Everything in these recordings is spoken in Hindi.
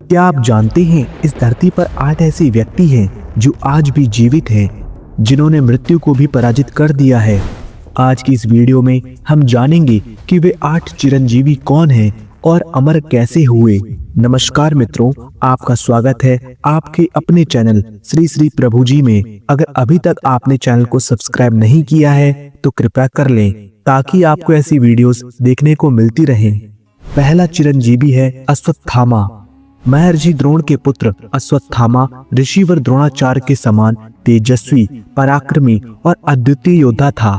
क्या आप जानते हैं इस धरती पर 8 ऐसे व्यक्ति हैं जो आज भी जीवित हैं, जिन्होंने मृत्यु को भी पराजित कर दिया है। आज की इस वीडियो में हम जानेंगे कि वे 8 चिरंजीवी कौन हैं और अमर कैसे हुए। नमस्कार मित्रों, आपका स्वागत है आपके अपने चैनल श्री श्री प्रभु जी में। अगर अभी तक आपने चैनल को सब्सक्राइब नहीं किया है तो कृपया कर लें, ताकि आपको ऐसी वीडियोस देखने को मिलती रहें। पहला चिरंजीवी है अश्वत्थामा। महर्षि द्रोण के पुत्र अश्वत्थामा ऋषिवर द्रोणाचार्य के समान तेजस्वी, पराक्रमी और अद्वितीय योद्धा था।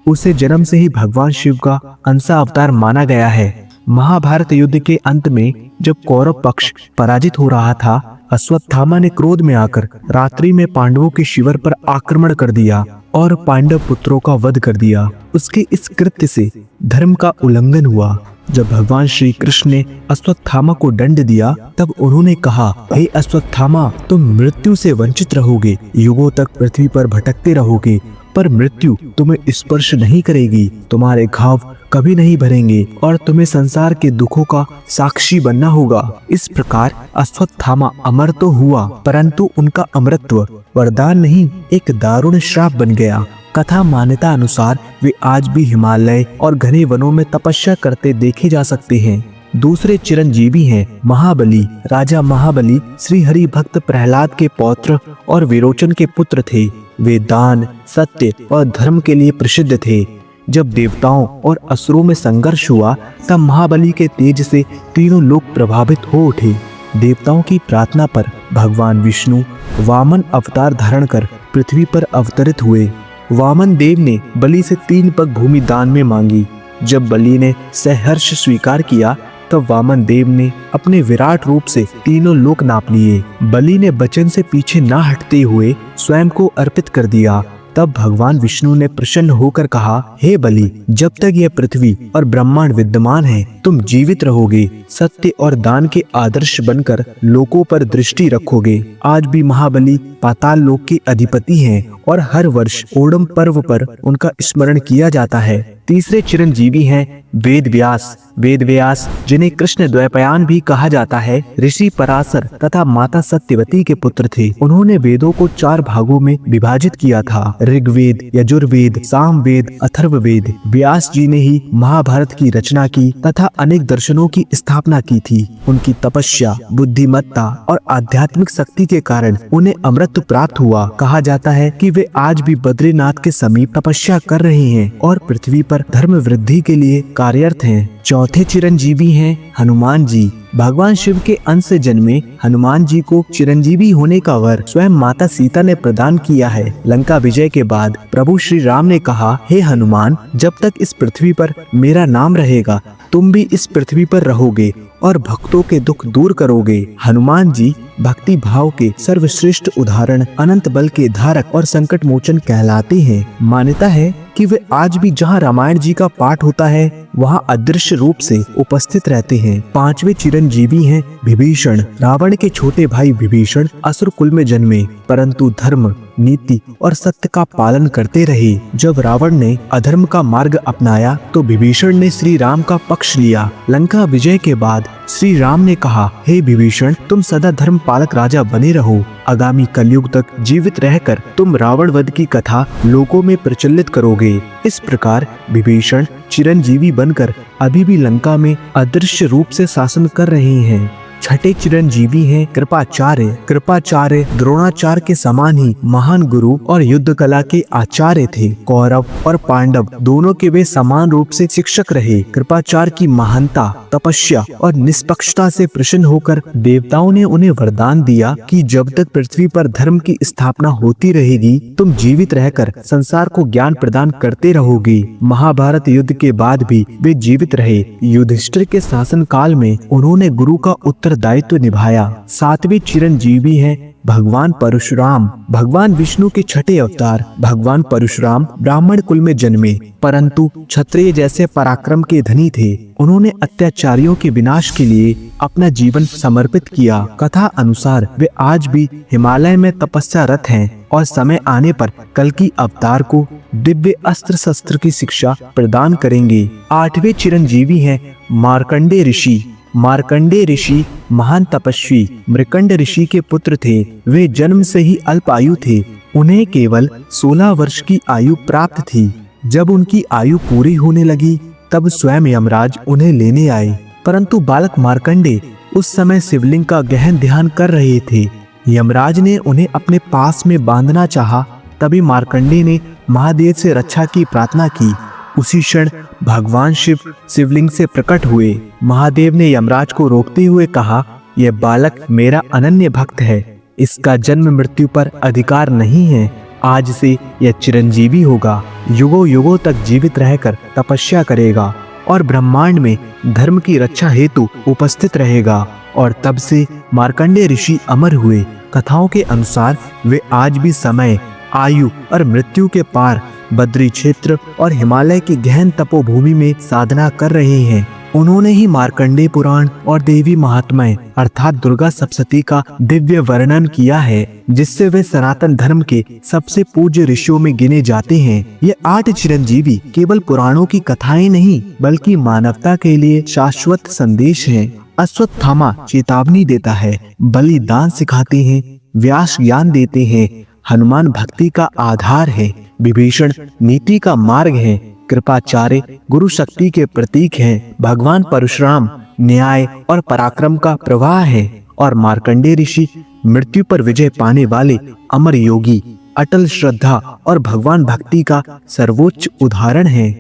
उसे जन्म से ही भगवान शिव का अंशा अवतार माना गया है। महाभारत युद्ध के अंत में जब कौरव पक्ष पराजित हो रहा था, अश्वत्थामा ने क्रोध में आकर रात्रि में पांडवों के शिविर पर आक्रमण कर दिया और पांडव पुत्रों का वध कर दिया। उसके इस कृत्य से धर्म का उल्लंघन हुआ। जब भगवान श्री कृष्ण ने अश्वत्थामा को दंड दिया, तब उन्होंने कहा, हे अश्वत्थामा, तुम मृत्यु से वंचित रहोगे, युगों तक पृथ्वी पर भटकते रहोगे, पर मृत्यु तुम्हें स्पर्श नहीं करेगी, तुम्हारे घाव कभी नहीं भरेंगे और तुम्हें संसार के दुखों का साक्षी बनना होगा। इस प्रकार अश्वत्थामा अमर तो हुआ, परंतु उनका अमरत्व वरदान नहीं, एक दारुण श्राप बन गया। कथा मान्यता अनुसार वे आज भी हिमालय और घने वनों में तपस्या करते देखे जा सकते हैं। दूसरे चिरंजीवी हैं महाबली। राजा महाबली श्री हरि भक्त प्रहलाद के पौत्र और विरोचन के पुत्र थे। वे दान, सत्य और धर्म के लिए प्रसिद्ध थे। जब देवताओं और असुरों में संघर्ष हुआ, तब महाबली के तेज से तीनों लोक प्रभावित हो उठे। देवताओं की प्रार्थना पर भगवान विष्णु वामन अवतार धारण कर पृथ्वी पर अवतरित हुए। वामन देव ने बलि से 3 पग भूमि दान में मांगी। जब बलि ने सहर्ष स्वीकार किया, तब वामन देव ने अपने विराट रूप से तीनों लोक नाप लिए। बलि ने वचन से पीछे ना हटते हुए स्वयं को अर्पित कर दिया। तब भगवान विष्णु ने प्रसन्न होकर कहा, हे बलि, जब तक यह पृथ्वी और ब्रह्मांड विद्यमान है, तुम जीवित रहोगे, सत्य और दान के आदर्श बनकर लोकों पर दृष्टि रखोगे। आज भी महाबली पाताल लोक के अधिपति हैं और हर वर्ष ओणम पर्व पर उनका स्मरण किया जाता है। तीसरे चिरंजीवी हैं वेद व्यास। वेद व्यास, जिन्हें कृष्ण द्वैपायन भी कहा जाता है, ऋषि पराशर तथा माता सत्यवती के पुत्र थे। उन्होंने वेदों को 4 भागों में विभाजित किया था, ऋग्वेद, यजुर्वेद, सामवेद, अथर्ववेद। व्यास जी ने ही महाभारत की रचना की तथा अनेक दर्शनों की स्थापना की थी। उनकी तपस्या, बुद्धिमत्ता और आध्यात्मिक शक्ति के कारण उन्हें अमृत प्राप्त हुआ। कहा जाता है कि वे आज भी बद्रीनाथ के समीप तपस्या कर रहे हैं और पृथ्वी पर धर्म वृद्धि के लिए कार्यरत हैं। चौथे चिरंजीवी हैं हनुमान जी। भगवान शिव के अंश से जन्मे हनुमान जी को चिरंजीवी होने का वर स्वयं माता सीता ने प्रदान किया है। लंका विजय के बाद प्रभु श्री राम ने कहा, हे हनुमान, जब तक इस पृथ्वी पर मेरा नाम रहेगा, तुम भी इस पृथ्वी पर रहोगे और भक्तों के दुख दूर करोगे। हनुमान जी भक्ति भाव के सर्वश्रेष्ठ उदाहरण, अनंत बल के धारक और संकट मोचन कहलाते हैं। मान्यता है कि वे आज भी जहाँ रामायण जी का पाठ होता है, वहाँ अदृश्य रूप से उपस्थित रहते हैं। 5वें चिरंजीवी हैं विभीषण। रावण के छोटे भाई विभीषण असुर कुल में जन्मे, परंतु धर्म, नीति और सत्य का पालन करते रहे। जब रावण ने अधर्म का मार्ग अपनाया, तो विभीषण ने श्री राम का पक्ष लिया। लंका विजय के बाद श्री राम ने कहा, हे विभीषण, तुम सदा धर्म पालक राजा बने रहो। आगामी कलयुग तक जीवित रहकर तुम रावण वध की कथा लोगों में प्रचलित करोगे। इस प्रकार विभीषण चिरंजीवी बनकर अभी भी लंका में अदृश्य रूप से शासन कर रहे हैं। छठे चिरंजीवी हैं कृपाचार्य। कृपाचार्य द्रोणाचार्य के समान ही महान गुरु और युद्ध कला के आचार्य थे। कौरव और पांडव दोनों के वे समान रूप से शिक्षक रहे। कृपाचार्य की महानता, तपस्या और निष्पक्षता से प्रसन्न होकर देवताओं ने उन्हें वरदान दिया कि जब तक पृथ्वी पर धर्म की स्थापना होती रहेगी, तुम जीवित रहकर संसार को ज्ञान प्रदान करते रहोगे। महाभारत युद्ध के बाद भी वे जीवित रहे। युधिष्ठिर के शासन काल में उन्होंने गुरु का उत्तरदायित्व निभाया। 7वें चिरंजीवी हैं भगवान परशुराम। भगवान विष्णु के छठे अवतार भगवान परशुराम ब्राह्मण कुल में जन्मे, परंतु क्षत्रिय जैसे पराक्रम के धनी थे। उन्होंने अत्याचारियों के विनाश के लिए अपना जीवन समर्पित किया। कथा अनुसार वे आज भी हिमालय में तपस्यारत हैं और समय आने पर कल्कि अवतार को दिव्य अस्त्र शस्त्र की शिक्षा प्रदान करेंगे। 8वें चिरंजीवी हैं मार्कंडेय ऋषि। मार्कंडेय ऋषि महान तपस्वी मृकंड ऋषि के पुत्र थे। वे जन्म से ही अल्प आयु थे। उन्हें केवल 16 वर्ष की आयु प्राप्त थी। जब उनकी आयु पूरी होने लगी तब स्वयं यमराज उन्हें लेने आए, परंतु बालक मार्कंडेय उस समय शिवलिंग का गहन ध्यान कर रहे थे। यमराज ने उन्हें अपने पास में बांधना चाहा, तभी मार्कंडेय ने महादेव से रक्षा की प्रार्थना की। उसी क्षण भगवान शिव शिवलिंग से प्रकट हुए। महादेव ने यमराज को रोकते हुए कहा, यह बालक मेरा अनन्य भक्त है, इसका जन्म मृत्यु पर अधिकार नहीं है। आज से यह चिरंजीवी होगा, युगों युगों तक जीवित रहकर तपस्या करेगा और ब्रह्मांड में धर्म की रक्षा हेतु उपस्थित रहेगा। और तब से मार्कंडेय ऋषि अमर हुए। कथाओं के अनुसार वे आज भी समय, आयु और मृत्यु के पार बद्री क्षेत्र और हिमालय की गहन तपोभूमि में साधना कर रहे हैं। उन्होंने ही मार्कंडेय पुराण और देवी महात्म्य अर्थात दुर्गा सप्तशती का दिव्य वर्णन किया है, जिससे वे सनातन धर्म के सबसे पूज्य ऋषियों में गिने जाते हैं। ये 8 चिरंजीवी केवल पुराणों की कथाएं नहीं, बल्कि मानवता के लिए शाश्वत संदेश हैं। अश्वत्थामा चेतावनी देता है, बलिदान सिखाते हैं, व्यास ज्ञान देते हैं, हनुमान भक्ति का आधार है, विभीषण नीति का मार्ग है, कृपाचार्य गुरु शक्ति के प्रतीक हैं, भगवान परशुराम न्याय और पराक्रम का प्रवाह है, और मार्कंडेय ऋषि मृत्यु पर विजय पाने वाले अमर योगी, अटल श्रद्धा और भगवान भक्ति का सर्वोच्च उदाहरण है।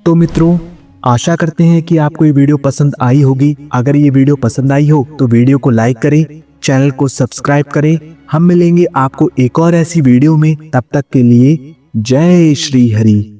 तो मित्रों, आशा करते हैं कि आपको ये वीडियो पसंद आई होगी। अगर ये वीडियो पसंद आई हो तो वीडियो को लाइक करें, चैनल को सब्सक्राइब करें। हम मिलेंगे आपको एक और ऐसी वीडियो में, तब तक के लिए जय श्री हरि।